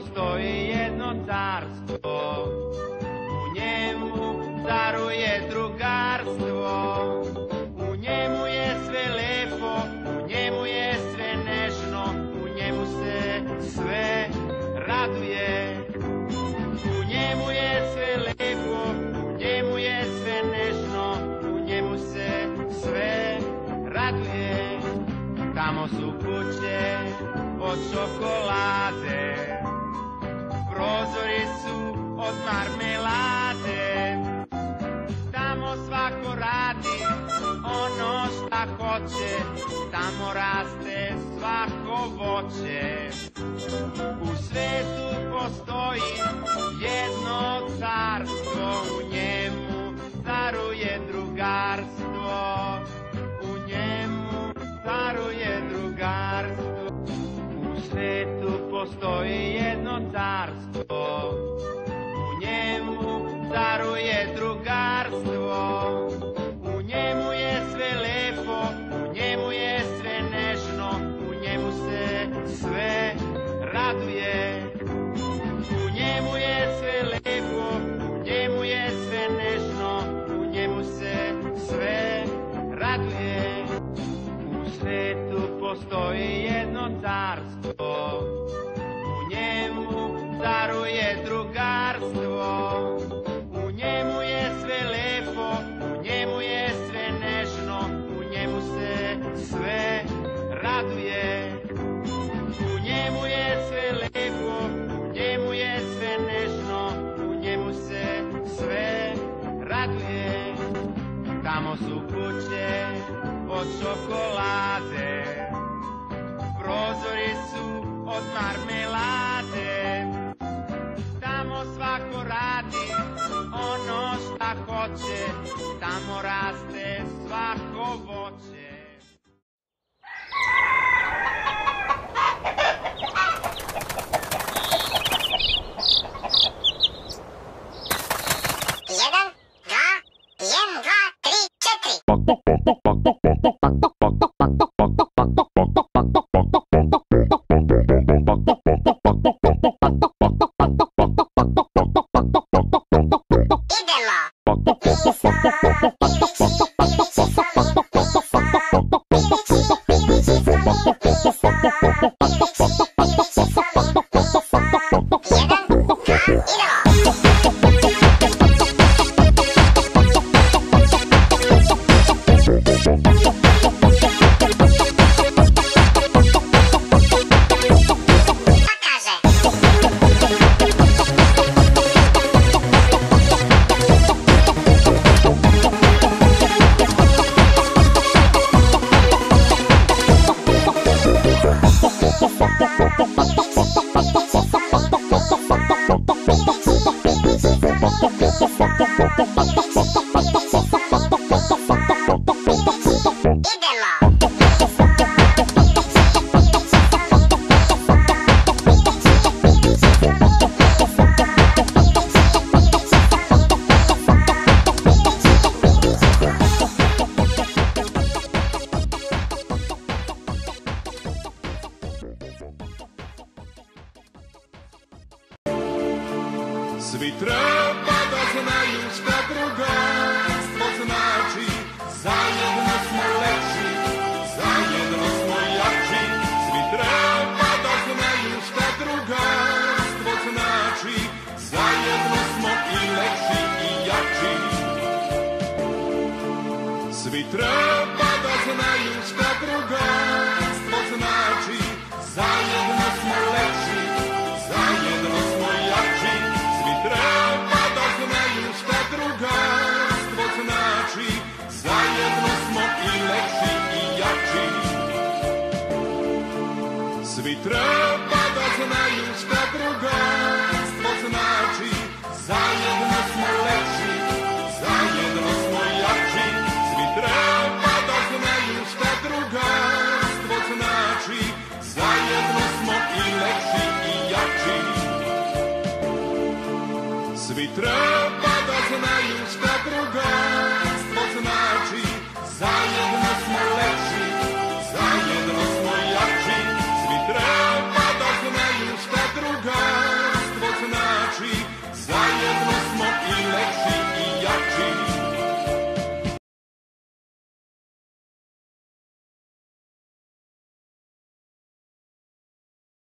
postoji jedno carstvo, u njemu caruje drugarstvo, u njemu je sve lepo, u njemu je sve nežno, u njemu se sve raduje. U njemu je sve lepo, u njemu je sve nežno, u njemu se sve raduje. Tamo su kuće od čokolade, prozori su od marmelade. Tamo svako radi ono šta hoće, tamo raste svako voće. U svetu postoji jedno carstvo, u njemu caruje drugarstvo, u njemu caruje drugarstvo. U svetu postoji jedno carstvo, u njemu caruje drugarstvo, u njemu je sve lepo, u njemu je sve nežno, u njemu se sve raduje. U njemu je sve lepo, u njemu je sve nežno, u njemu se sve raduje. U svetu postoji jedno carstvo, u njemu caruje drugarstvo, u njemu je sve lepo, u njemu je sve nežno, u njemu se sve raduje. U njemu je sve lepo, u njemu je sve nežno, u njemu se sve raduje. Tamo su kuće od čokolade, prozori su od marmelade. Tamo svako radi ono šta hoće, tamo raste svako voće. Svi treba da znaju šta drugarstvo znači. Zajedno smo lepši, zajedno smo jači. Svi treba da znaju šta drugarstvo znači. Zajedno smo i lepši i jači. Svi treba da znaju šta drugarstvo znači. Zajedno smo lepši, zajedno smo jači. Treba da znaju šta drugarstvo znači. Zajedno smo i lepši i jači. Svi treba da znaju šta drugarstvo znači. Zajedno smo lepši, zajedno smo jači. Svi treba da znaju šta drugarstvo znači. Zajedno smo i lepši i jači. Svi treba da znaju šta drugarstvo znači. Zajedno